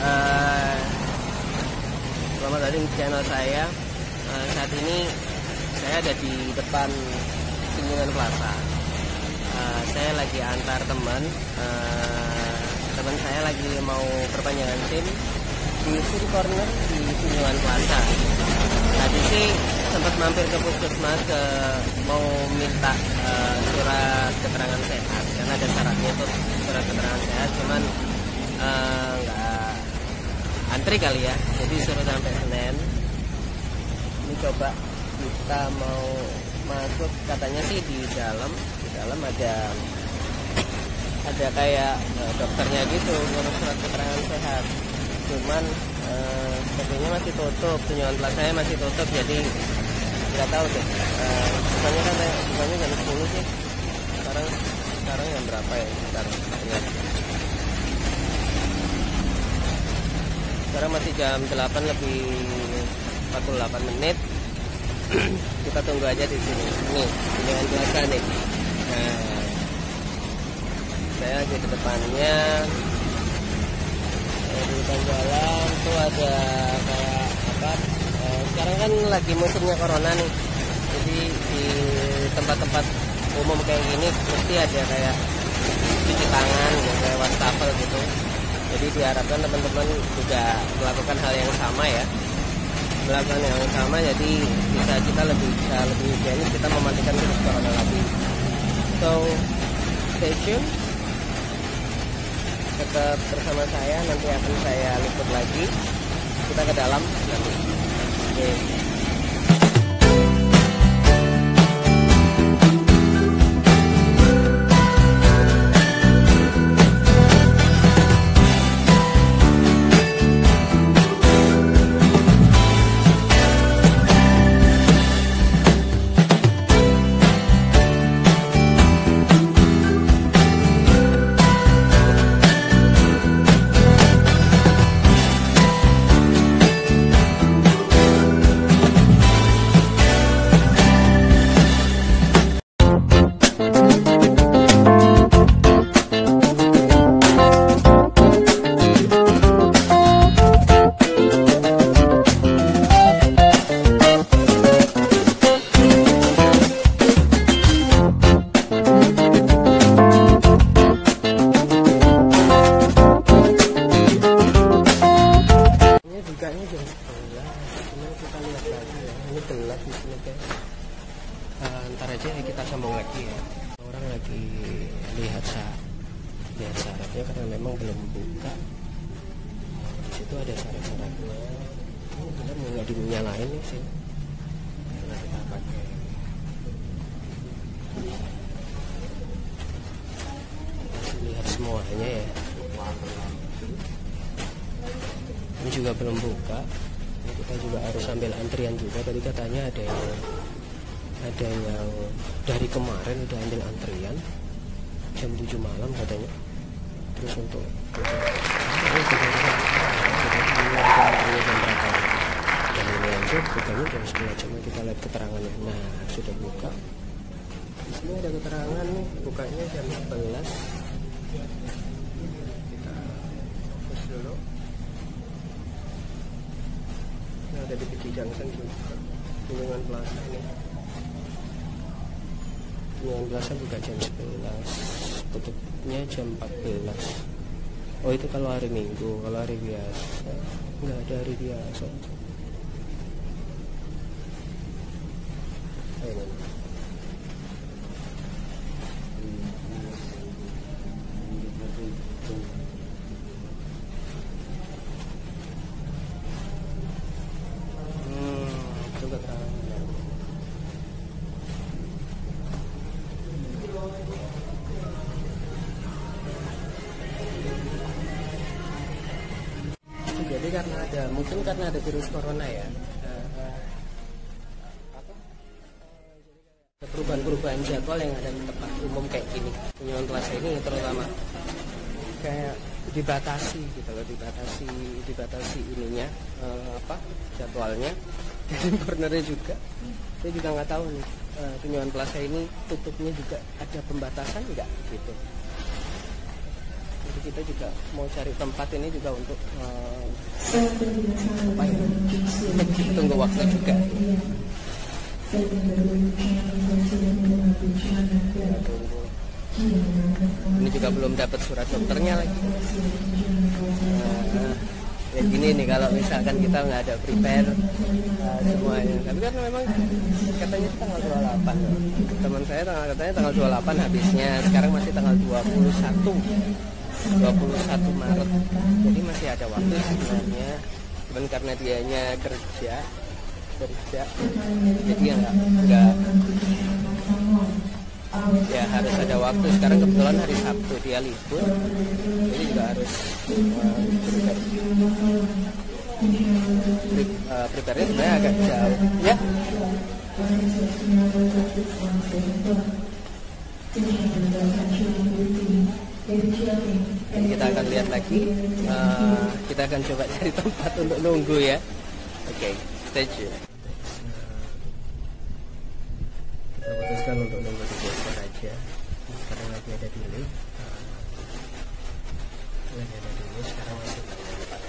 Eh, Selamat datang di channel saya. Saat ini saya ada di depan Tunjungan Plaza. Saya lagi antar teman. Teman saya lagi mau perpanjangan SIM di SIM corner di Tunjungan Plaza. Tadi sih sempat mampir ke puskesmas mau minta surat keterangan sehat karena ada syaratnya tuh surat keterangan sehat, cuman nggak antri kali ya, jadi suruh sampai Senen. Ini coba kita mau masuk, katanya sih di dalam ada kayak dokternya gitu ngurus surat keterangan sehat, cuman sepertinya masih tutup, Tunjungan Plaza masih tutup, jadi nggak tahu deh. Bukannya jam 10 sih, sekarang yang berapa ya sekarang masih jam 8 lebih 48 menit. Kita tunggu aja di sini. Nih, Tunjungan Plaza nih. Nah, saya lagi di depannya. Di depan jalan tuh ada kayak apa? Sekarang kan lagi musimnya corona nih. Jadi di tempat-tempat umum kayak gini mesti ada kayak cuci tangan, kayak wastafel gitu. Jadi diharapkan teman-teman juga melakukan hal yang sama ya, jadi kita lebih higienis, kita mematikan virus corona lagi. So stay tune, tetap bersama saya, nanti akan saya liput lagi, kita ke dalam nanti. Okay. Kita lihat lagi ya, ini gelap di sini guys. Ntar aja kita sambung lagi ya. Orang lagi lihat syaratnya karena memang belum buka. Di situ ada syarat-syaratnya. Ini gelap nggak dinyalain nih sih. Karena kita pakai. Masih lihat semuanya ya. Ini juga belum buka. Kita juga harus ambil antrian juga. Tadi katanya ada yang dari kemarin udah ambil antrian jam 7 malam katanya. Terus untuk dan ini aja bukanya jam 11 jam. Kita lihat keterangannya. Nah, sudah buka. Di sini ada keterangan nih, bukanya jam 11. Kita fokus dulu. Ada di Peci Junction juga, Tunjungan Plaza ini. Tunjungan Plaza buka jam 11, tutupnya jam 14. Oh itu kalau hari Minggu, kalau hari biasa nggak ada hari biasa. Ini. Jadi karena ada virus corona ya, perubahan jadwal yang ada di tempat umum kayak gini, Tunjungan Plaza ini terutama kayak dibatasi gitu loh, dibatasi ininya jadwalnya. Dan cornernya juga saya juga nggak tahu nih, Tunjungan Plaza ini tutupnya juga ada pembatasan nggak gitu. Jadi kita juga mau cari tempat ini juga untuk tunggu waktu juga. Ini juga belum dapat surat dokternya lagi. Ya gini nih, kalau misalkan kita nggak ada prepare semuanya. Tapi kan memang katanya tanggal 28. Teman saya katanya tanggal 28 habisnya. Sekarang masih tanggal 21 Maret. Jadi masih ada waktu sebenarnya. Cuman karena dianya kerja, jadi ya nggak ya harus ada waktu. Sekarang kebetulan hari Sabtu dia libur, jadi juga harus prepare-nya sebenarnya agak jauh ya. Dan kita akan lihat lagi, kita akan coba cari tempat untuk nunggu ya. Oke, stay tune. Kita putuskan untuk nunggu di booster aja. Sekarang lagi ada delay. Sekarang masih terdapat.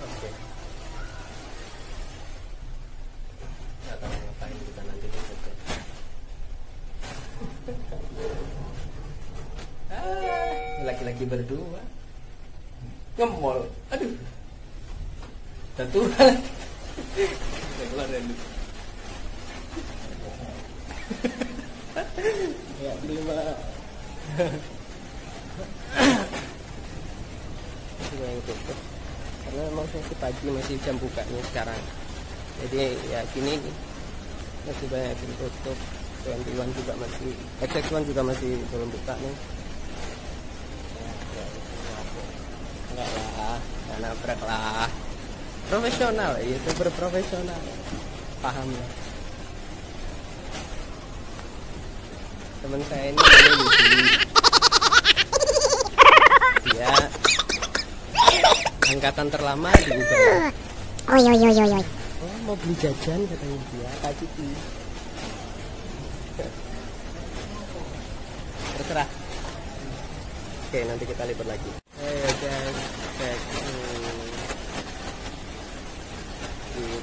Oke. Nggak tahu ngapain kita nanti di situ. Laki-laki berdua ngemol. Aduh. Tuhan. Kita keluar dulu. Ya, lima. Yang tutup. Karena memang masih pagi, masih jam bukanya sekarang. Jadi ya gini nih. Masih banyak yang tutup. 21 juga masih, XX1 juga masih belum buka nih. Enggak lah, jangan nabrak lah. Profesional, YouTuber profesional, paham ya. Teman saya ini Ludi, dia angkatan terlama di Ubaya. Oh, mau beli jajan katanya dia, Kak Cici. Terserah. Oke, nanti kita lipat lagi. Ayo guys, cek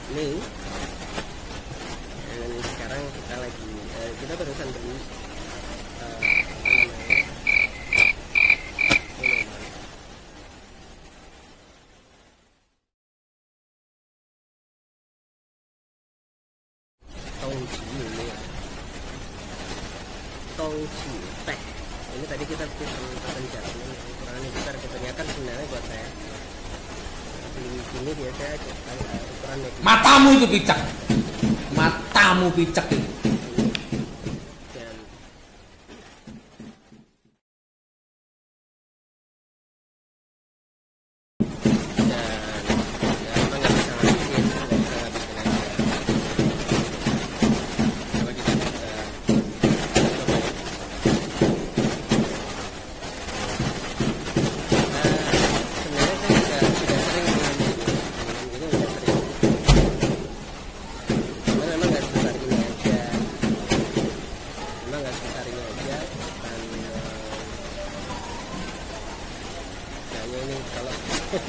ini. Dan sekarang kita lagi kita barusan beli tongci teh. Ini tadi kita pesan jasmine yang ukurannya besar, kebanyakan sebenarnya buat saya. Beli gini biasanya ukurannya. Matamu itu picek. Matamu picek itu.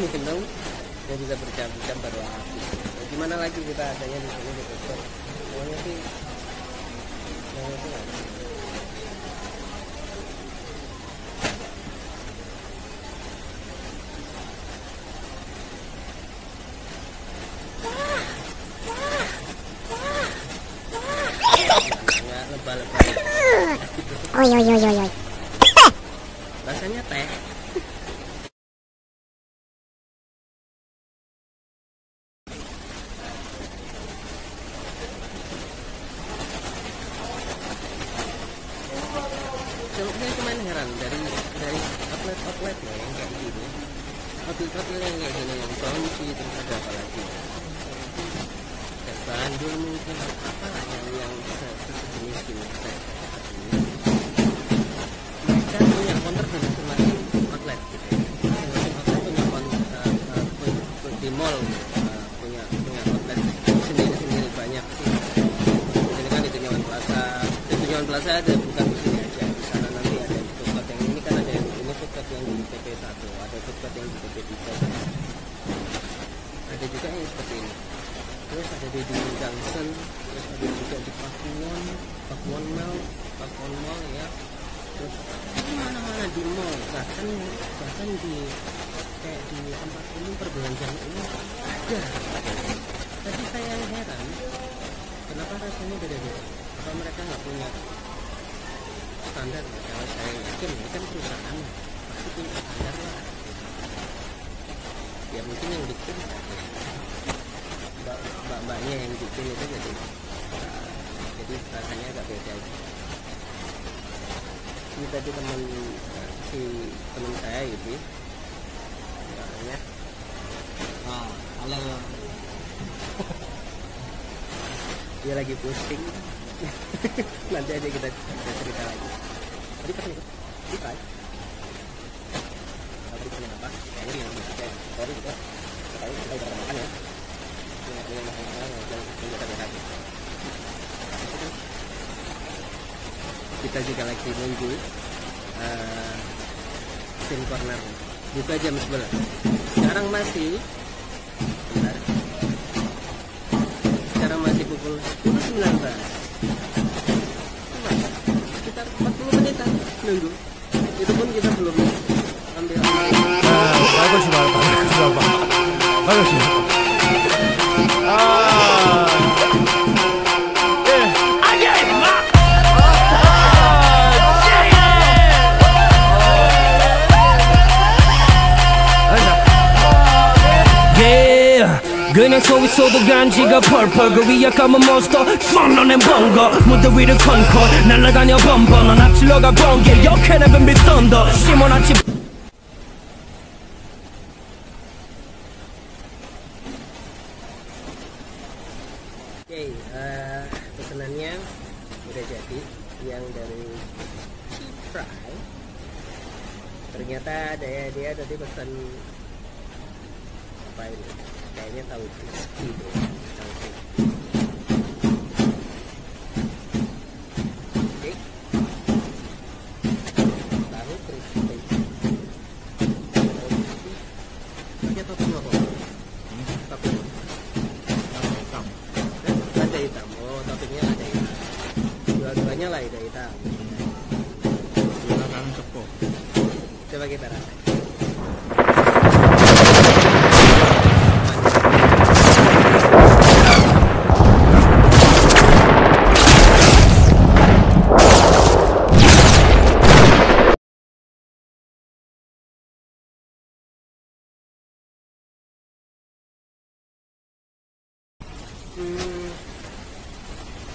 minum ya bisa berjam-jam baru habis. Nah, gimana lagi kita adanya di sini di Bogor. Semuanya sih lebah-lebah. Oi. Rasanya teh. Saya cuma heran dari outlet-outletnya yang kayak gini, outlet yang kayak gini, yang Tongci, terus ada apa lagi? Kayak Bandung mungkin, apa lah yang sejenis gini. Mereka punya counter di masing-masing outlet gitu ya. Masing-masing outlet punya counter di mall, punya outlet sendiri-sendiri banyak sih. Ini kan di Tunjungan Plaza, di Tunjungan sebelah saya ada, bukan di sini aja, di sana nanti ada food court yang ini kan, ada yang ini food court yang di PP1, ada food court yang di PP3, ada juga yang seperti ini. Terus ada di Junction, terus ada juga di Pakuwon Mall ya. Terus mana-mana di mall, bahkan di kayak di tempat umum perbelanjaan ini ada. Tapi saya yang heran, kenapa rasanya beda-beda? Apa mereka nggak punya standar? Kalau saya yakin ini kan perusahaan pasti punya standar lah. Ya mungkin yang bikin mbak-mbaknya yang bikin itu jadi rasanya agak beda aja. Ini tadi teman saya gitu ya. Halo. Dia lagi posting. Nanti aja kita cerita lagi. Tadi pesan itu? Bukan. Tadi pesan apa? Kayaknya dia yang pakai story gitu. Kayaknya kita udah makan ya. Yang makan yang kita lihat. Kita juga lagi nunggu Sin Corner buka jam 11. Sekarang masih bentar. Sekarang masih pukul 19. Sekitar 40 menitan nunggu. Itu pun kita belum ambil. Bagus bagus. 그냥 서 있어도 간지가 펄펄 그 위에 까만 몬스터 쏜너낸 번거 무대 위를 컨커 날아다녀 범버 넌 앞질러 가 번개 You can never be thunder 시몬아치 Oke, pesanannya udah jadi yang dari Fry. Ternyata dia tadi pesan apa ini? Kayaknya tahu gitu. Oke. Tahu crispy. Pakai topping apa? Topping. Hitam. Ada hitam. Oh, toppingnya ada hitam. Dua-duanya lah ada hitam. Silakan cepo. Coba kita rasa.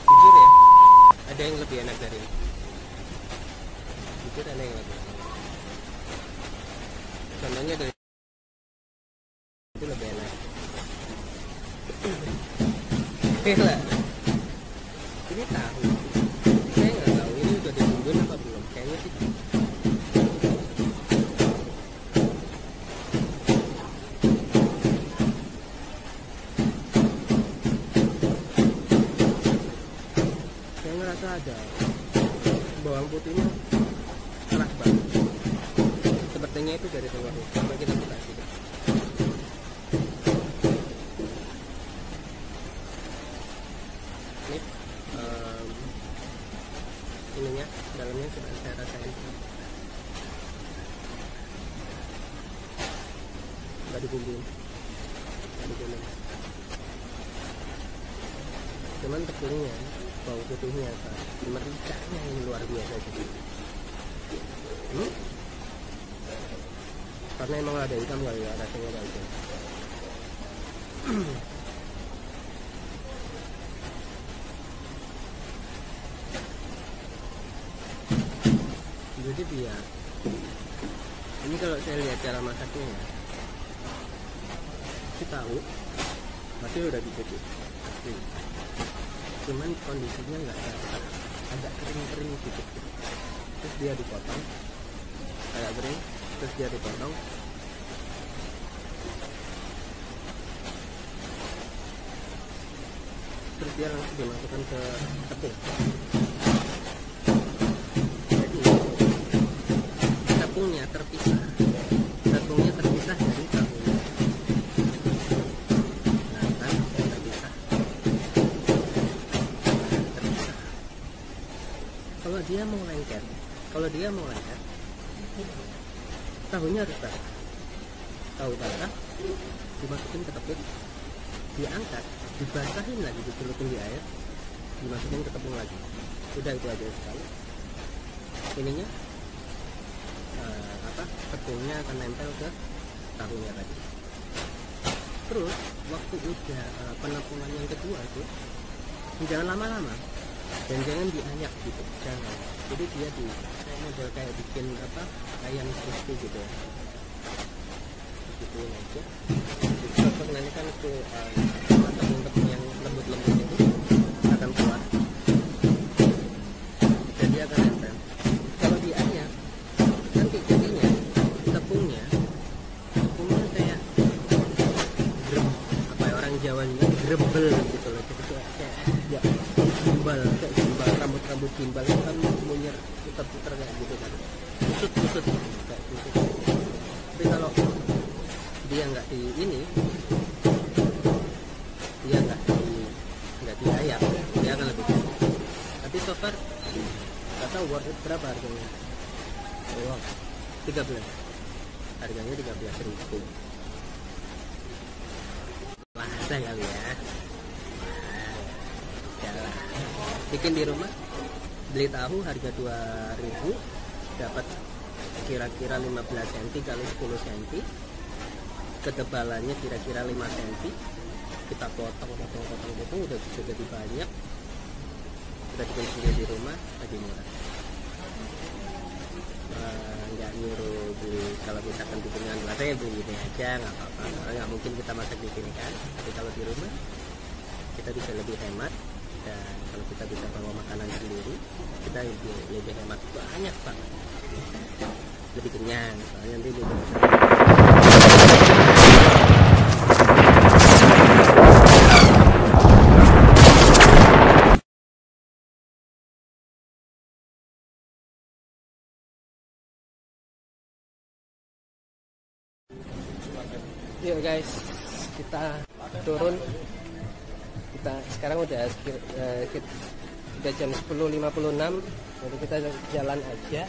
Jujur ya, ada yang lebih enak dari ini. Jujur ada yang lebih enak. Contohnya dari itu lebih enak. Gila. Ini tahu. Saya nggak tahu ini udah dibumbuin apa belum. Kayaknya sih. Ada bawang putihnya keras banget, sepertinya itu dari telur. Coba kita buka sih. Ini ininya dalamnya coba saya rasain. Nggak dibumbuin, cuman tepungnya, bawang putihnya, mericanya ini luar biasa sih. Karena emang ada hitam kali ya, rasanya kayak gitu. Jadi biar ini kalau saya lihat cara masaknya ya, kita tahu pasti udah dicuci. Cuman kondisinya nggak agak kering-kering gitu. Terus dia dipotong agak kering, terus dia dipotong. Terus dia langsung dimasukkan ke tepung. dia mau lengket, tahunya harus basah. Tahu basah dimasukin ke tepung, diangkat, dibasahin lagi, dicelupin di air, dimasukin ke tepung lagi. Udah, itu aja sekali. Ininya tepungnya akan nempel ke tahunya tadi. Terus waktu udah penepungan yang kedua itu jangan lama-lama dan jangan diayak gitu, jangan. Jadi dia di model kayak bikin ayam crispy gitu ya, gituin aja. Cocok nanti kan ke tepung-tepung yang lembut-lembut itu akan keluar dan dia akan nempel. Kalau diayak nanti jadinya tepungnya kayak orang Jawa juga grebel gitu loh. Jadi kayak ya gimbal, rambut gimbal itu kan munyer puter-puter kayak gitu kan, kusut kayak kusut. Tapi kalau dia nggak di ini, dia nggak diayak, dia akan lebih kusut. Tapi so far nggak tahu worth it berapa harganya. Wow, 13, harganya 13.000. Masa kali ya. Jalan. Bikin di rumah, beli tahu harga 2.000, dapat kira-kira 15 cm kali 10 cm, ketebalannya kira-kira 5 cm. Kita potong, udah jadi banyak. Udah bikin sendiri di rumah, lebih murah. Nggak nyuruh beli, kalau misalkan bikin dengan gelas ya beli ini aja, nggak apa-apa, karena nggak mungkin kita masak di sini kan. Tapi kalau di rumah kita bisa lebih hemat, dan kalau kita bisa bawa makanan sendiri kita lebih hemat banyak banget, lebih kenyang. Soalnya nanti lebih yuk guys, kita turun. Kita sekarang udah jam 10.56, jadi kita jalan aja.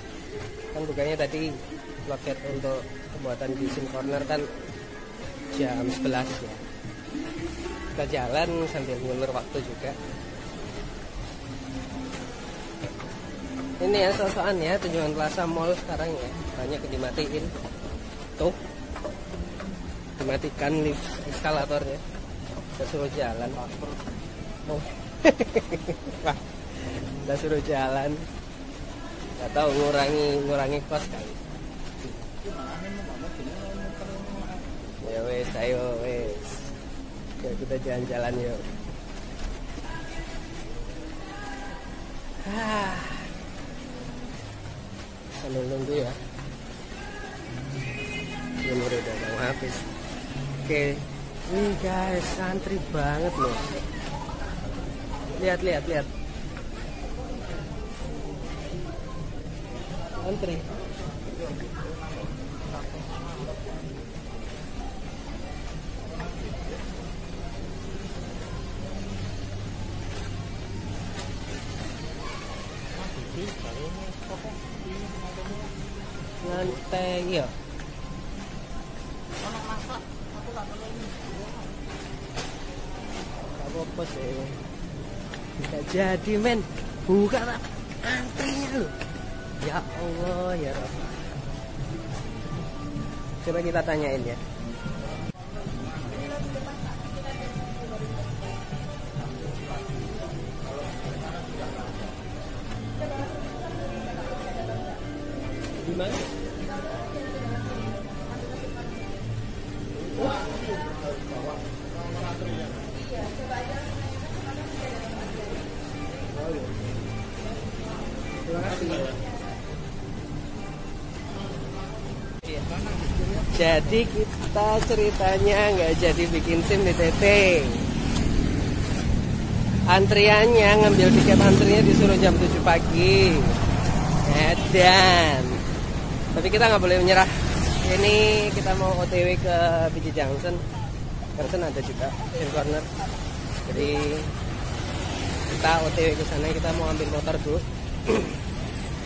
Kan bukannya tadi loket untuk pembuatan Cuisine Corner kan jam 11 ya. Kita jalan sambil ngulur waktu juga. Ini ya sosokan ya, Tunjungan Plaza Mall sekarang ya, banyak yang dimatiin. Tuh, dimatikan lift eskalatornya, kita suruh jalan. Oh. Wah, kita suruh jalan, nggak tahu ngurangi kos kali. Ya wes, ayo wes, ya kita jalan-jalan yuk. Sambil nunggu ya, umur udah mau habis. Oke, ini guys, antri banget loh. Lihat. Antri. Lantai ya. Apa sih? Tidak jadi men, buka lah antrinya loh. Ya Allah ya Rabb. Coba kita tanyain ya. Gimana? Jadi kita ceritanya nggak jadi bikin SIM di TT. Antriannya ngambil tiket antrinya disuruh jam 7 pagi. Edan. Tapi kita nggak boleh menyerah. Ini kita mau OTW ke BJ Junction. Junction ada juga Cuisine Corner. Jadi kita OTW ke sana, kita mau ambil motor dulu.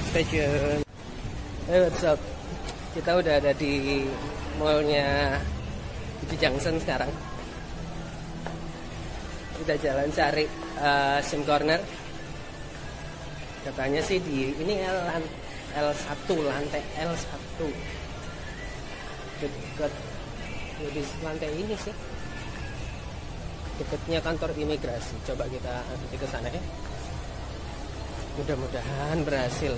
Stay tune. Hey, what's up? Kita udah ada di mallnya di Junction sekarang. Kita jalan cari SIM corner. Katanya sih di ini L1, lantai L1. Dekat di lantai ini sih. Dekatnya kantor imigrasi. Coba kita nanti ke sana ya. Mudah-mudahan berhasil.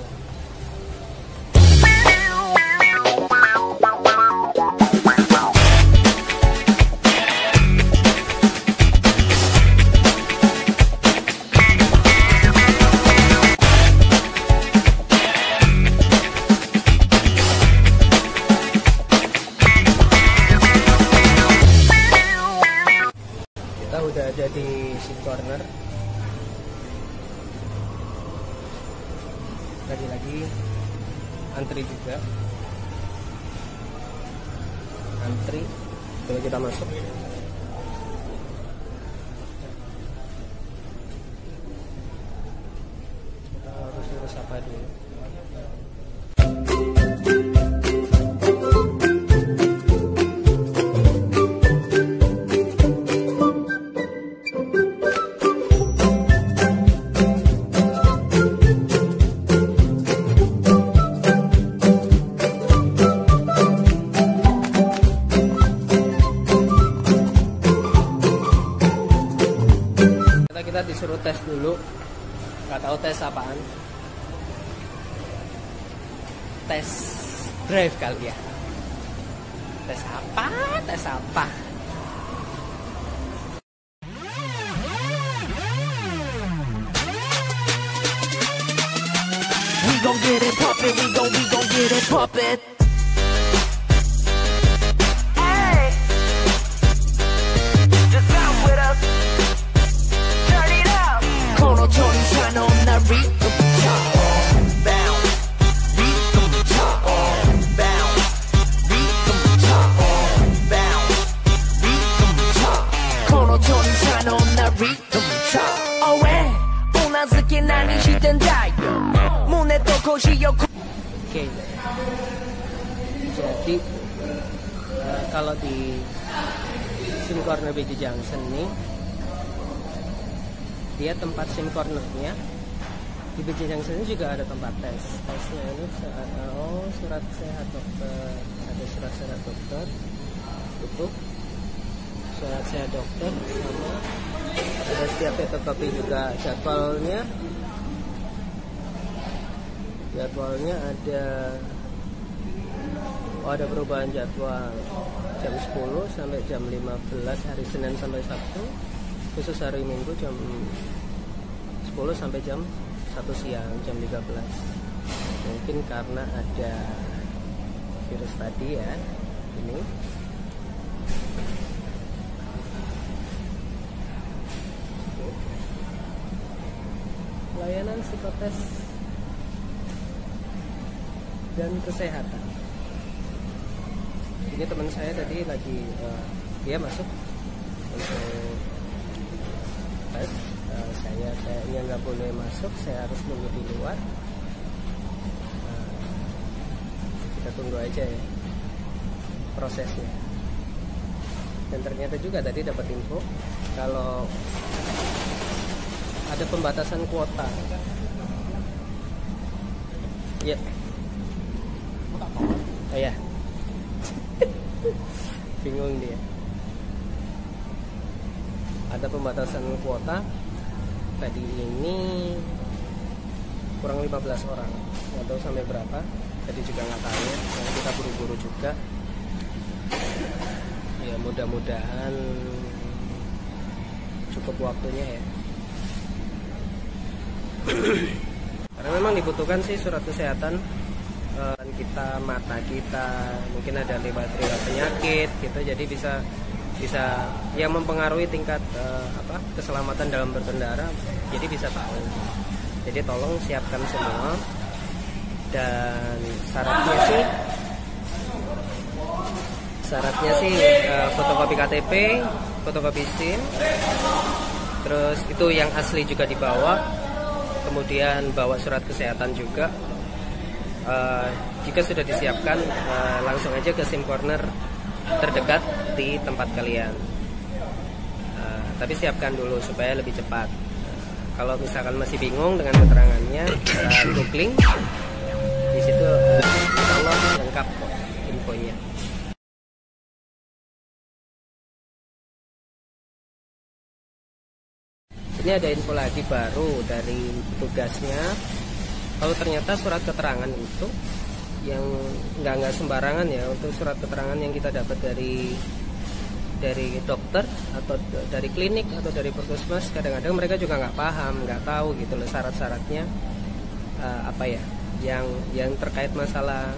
Kita udah ada di SIM corner. Lagi-lagi antri juga. Antri. Coba kita masuk. Kita harus urus apa dulu. Kita disuruh tes dulu, nggak tahu tes apaan. Tes drive kali ya. Tes apa? Tes apa? We gon' get it poppin', we gon' get it poppin'. Oke, jadi kalau di SIM corner BJ Junction nih, dia tempat SIM cornernya di BJ Junction ini juga ada tempat tesnya ini. Surat sehat dokter, ada surat sehat dokter, itu surat sehat dokter, sama ada setiap fotokopi juga jadwalnya. Jadwalnya ada perubahan jadwal jam 10 sampai jam 15 hari Senin sampai Sabtu, khusus hari Minggu jam 10 sampai jam 1 siang, jam 13. Mungkin karena ada virus tadi ya, ini layanan psikotes dan kesehatan. Ini teman saya tadi lagi dia masuk untuk tes. Saya kayaknya nggak boleh masuk, saya harus nunggu di luar. Kita tunggu aja ya prosesnya. Dan ternyata juga tadi dapat info kalau ada pembatasan kuota. Ya. Oh ya. Bingung dia. Ada pembatasan kuota. Tadi ini kurang 15 orang. Nggak tahu sampai berapa. Tadi juga nggak tahu. Karena kita buru-buru juga. Ya mudah-mudahan cukup waktunya ya. Karena memang dibutuhkan sih surat kesehatan. Kita, mata kita mungkin ada riwayat penyakit gitu, jadi bisa yang mempengaruhi tingkat keselamatan dalam berkendara, jadi bisa tahu. Jadi tolong siapkan semua. Dan syaratnya sih fotokopi KTP, fotokopi SIM, terus itu yang asli juga dibawa, kemudian bawa surat kesehatan juga. Jika sudah disiapkan, langsung aja ke SIM corner terdekat di tempat kalian. Tapi siapkan dulu supaya lebih cepat. Kalau misalkan masih bingung dengan keterangannya, bisa googling. Di situ insya Allah lengkap kok infonya. Ini ada info lagi baru dari tugasnya. Kalau ternyata surat keterangan itu yang nggak sembarangan ya, untuk surat keterangan yang kita dapat dari dokter atau dari klinik atau dari puskesmas, kadang-kadang mereka juga nggak paham, nggak tahu gitu loh syarat-syaratnya apa ya, yang terkait masalah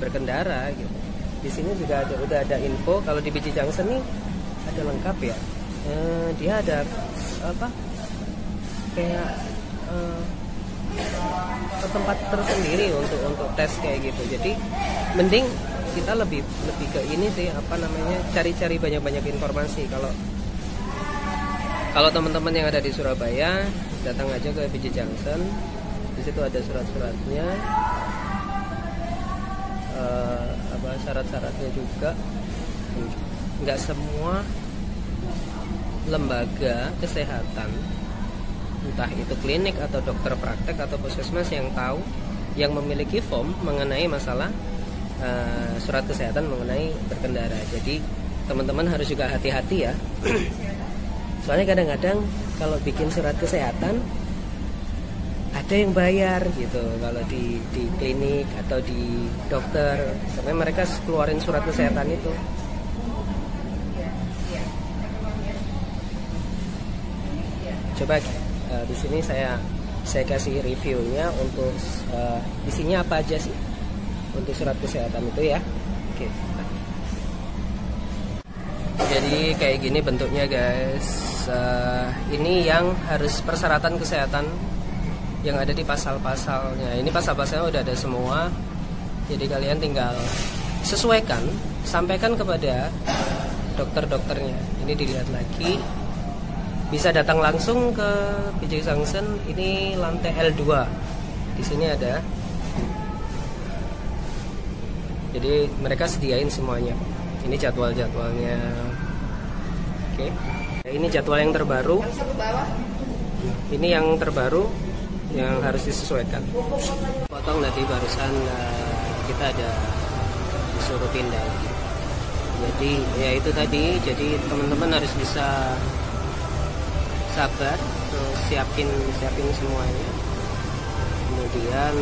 berkendara gitu. Di sini juga udah ada info kalau di BJ Junction nih ada lengkap ya. Dia ada apa? Kayak tempat tersendiri untuk tes kayak gitu. Jadi mending kita lebih ke ini sih, apa namanya, cari-cari banyak-banyak informasi. Kalau teman-teman yang ada di Surabaya, datang aja ke BJ Junction. Di situ ada surat-suratnya, apa syarat-syaratnya juga. Nggak semua lembaga kesehatan, entah itu klinik atau dokter praktek atau puskesmas, yang memiliki form mengenai masalah surat kesehatan mengenai berkendara. Jadi teman-teman harus juga hati-hati ya. Soalnya kadang-kadang kalau bikin surat kesehatan ada yang bayar gitu. Kalau di klinik atau di dokter, karena mereka keluarin surat kesehatan itu. Coba di sini saya kasih reviewnya untuk isinya apa aja sih untuk surat kesehatan itu ya. Oke. Jadi kayak gini bentuknya guys. Ini yang harus persyaratan kesehatan yang ada di pasal-pasalnya. Ini pasal-pasalnya udah ada semua. Jadi kalian tinggal sesuaikan, sampaikan kepada dokter-dokternya. Ini dilihat lagi. Bisa datang langsung ke BJ Junction. Ini lantai L2. Di sini ada. Jadi mereka sediain semuanya. Ini jadwal-jadwalnya. Oke. Ini jadwal yang terbaru. Ini yang terbaru yang harus disesuaikan. Potong tadi barusan kita ada disuruh pindah. Jadi ya itu tadi. Jadi teman-teman harus bisa sabar, terus siapin semuanya. Kemudian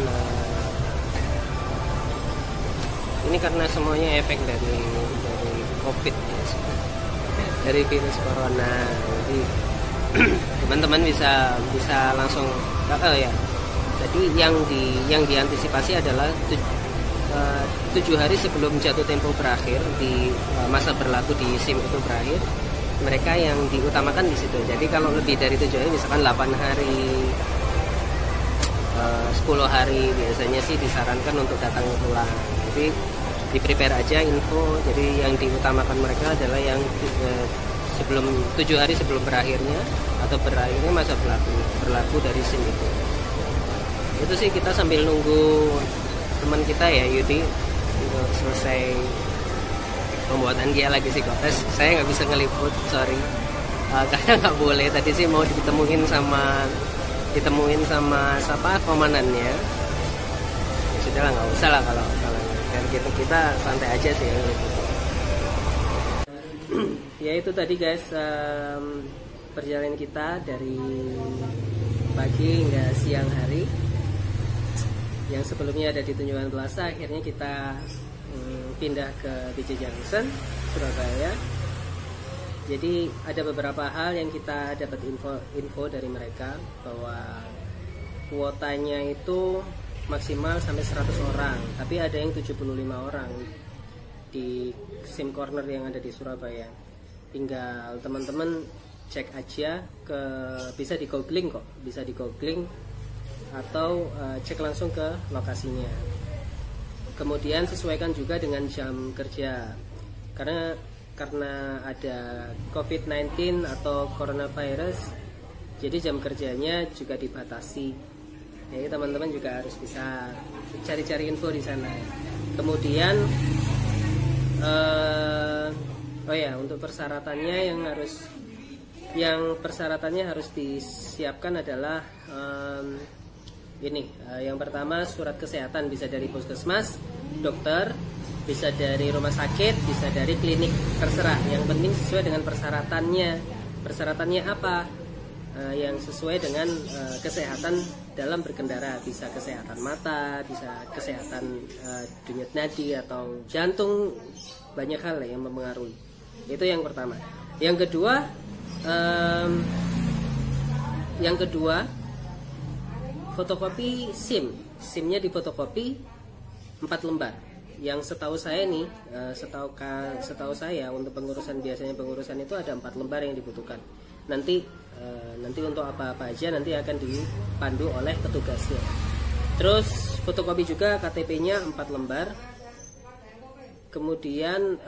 ini karena semuanya efek dari COVID ya, dari virus corona. Jadi teman-teman bisa langsung ya. Jadi yang diantisipasi adalah 7 hari sebelum jatuh tempo berakhir di masa berlaku di SIM itu berakhir, mereka yang diutamakan di situ. Jadi kalau lebih dari 7 hari, misalkan 8 hari, 10 hari, biasanya sih disarankan untuk datang ulang. Jadi di prepare aja info. Jadi yang diutamakan mereka adalah yang sebelum 7 hari sebelum berakhirnya atau berakhirnya masa berlaku dari SIM itu. Itu sih kita sambil nunggu teman kita ya Yudi untuk selesai pembuatan dia lagi psikotes. Saya nggak bisa ngeliput, sorry, karena nggak boleh. Tadi sih mau ditemuin sama siapa komandannya. Ya sudahlah, nggak usah lah kalau kita santai aja sih yang ngeliput. Ya itu tadi guys, perjalanan kita dari pagi hingga siang hari. Yang sebelumnya ada di Tunjungan Plaza, akhirnya kita pindah ke BJ Junction Surabaya. Jadi ada beberapa hal yang kita dapat info dari mereka, bahwa kuotanya itu maksimal sampai 100 orang, tapi ada yang 75 orang di SIM corner yang ada di Surabaya. Tinggal teman-teman cek aja bisa di googling kok, bisa di googling atau cek langsung ke lokasinya. Kemudian sesuaikan juga dengan jam kerja, karena ada COVID-19 atau coronavirus, jadi jam kerjanya juga dibatasi. Jadi teman-teman juga harus bisa cari-cari info di sana. Kemudian untuk persyaratannya persyaratannya harus disiapkan adalah yang pertama surat kesehatan, bisa dari puskesmas, dokter, bisa dari rumah sakit, bisa dari klinik, terserah. Yang penting sesuai dengan persyaratannya. Persyaratannya apa? Yang sesuai dengan kesehatan dalam berkendara, bisa kesehatan mata, bisa kesehatan denyut nadi atau jantung, banyak hal yang mempengaruhi. Itu yang pertama. Yang kedua, fotokopi SIM-nya difotokopi 4 lembar. Yang setahu saya nih, setahu saya untuk biasanya pengurusan itu ada 4 lembar yang dibutuhkan. Nanti untuk apa-apa aja nanti akan dipandu oleh petugasnya. Terus fotokopi juga KTP-nya 4 lembar. Kemudian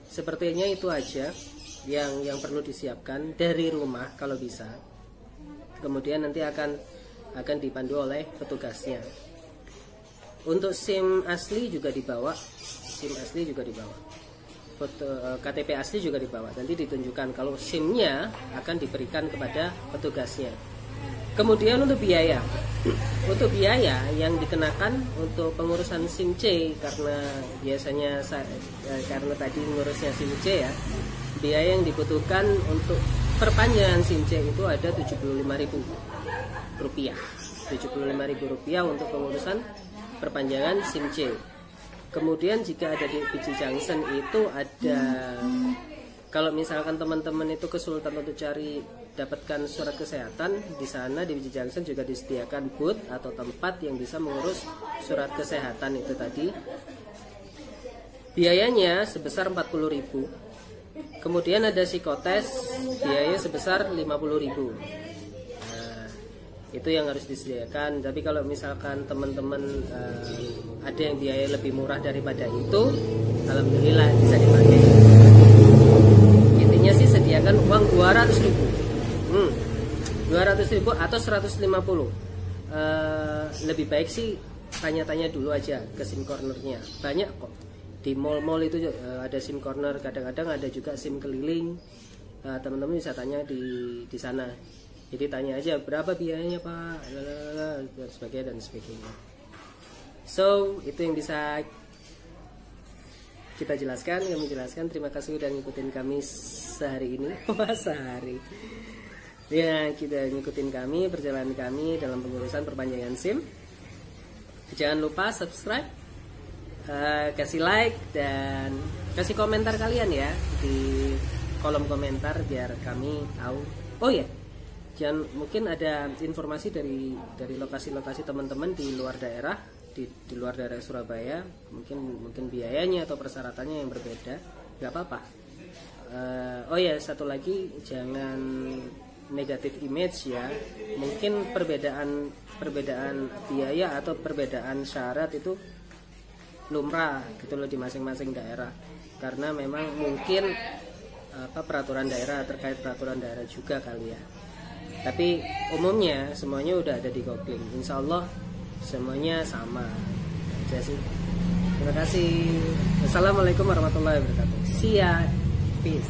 sepertinya itu aja yang perlu disiapkan dari rumah kalau bisa. Kemudian nanti akan dipandu oleh petugasnya. Untuk SIM asli juga dibawa, foto KTP asli juga dibawa. Nanti ditunjukkan kalau SIM-nya akan diberikan kepada petugasnya. Kemudian untuk biaya yang dikenakan untuk pengurusan SIM C, karena biasanya karena tadi ngurusnya SIM C ya, biaya yang dibutuhkan untuk perpanjangan SIM C itu ada Rp75.000. Rp75.000 untuk pengurusan perpanjangan SIM C. Kemudian jika ada di PJ Junction itu ada, kalau misalkan teman-teman itu kesulitan untuk dapatkan surat kesehatan, di sana di PJ Junction juga disediakan booth atau tempat yang bisa mengurus surat kesehatan itu tadi. Biayanya sebesar Rp40.000. Kemudian ada psikotes, biaya sebesar Rp50.000. Itu yang harus disediakan. Tapi kalau misalkan teman-teman ada yang biaya lebih murah daripada itu, alhamdulillah bisa dipakai. Intinya sih sediakan uang Rp200.000 atau Rp150. Lebih baik sih tanya-tanya dulu aja ke SIM cornernya. Banyak kok di mall-mall itu ada SIM corner, kadang-kadang ada juga SIM keliling. Teman-teman bisa tanya di sana. Jadi tanya aja berapa biayanya Pak, dan sebagainya. So itu yang bisa kita jelaskan, kami jelaskan. Terima kasih sudah ngikutin kami sehari ini. Sehari. Ya, kita ngikutin kami, perjalanan kami dalam pengurusan perpanjangan SIM. Jangan lupa subscribe, kasih like dan kasih komentar kalian ya di kolom komentar biar kami tahu. Oh ya. Mungkin ada informasi dari lokasi-lokasi teman-teman di luar daerah, di luar daerah Surabaya, mungkin biayanya atau persyaratannya yang berbeda, nggak apa-apa. Satu lagi, jangan negatif image ya. Mungkin perbedaan biaya atau perbedaan syarat itu lumrah gitu loh di masing-masing daerah, karena memang mungkin peraturan daerah terkait peraturan daerah juga kali ya. Tapi umumnya semuanya udah ada di Gokling. Insya Allah semuanya sama aja sih. Terima kasih. Wassalamualaikum warahmatullahi wabarakatuh. See ya. Peace.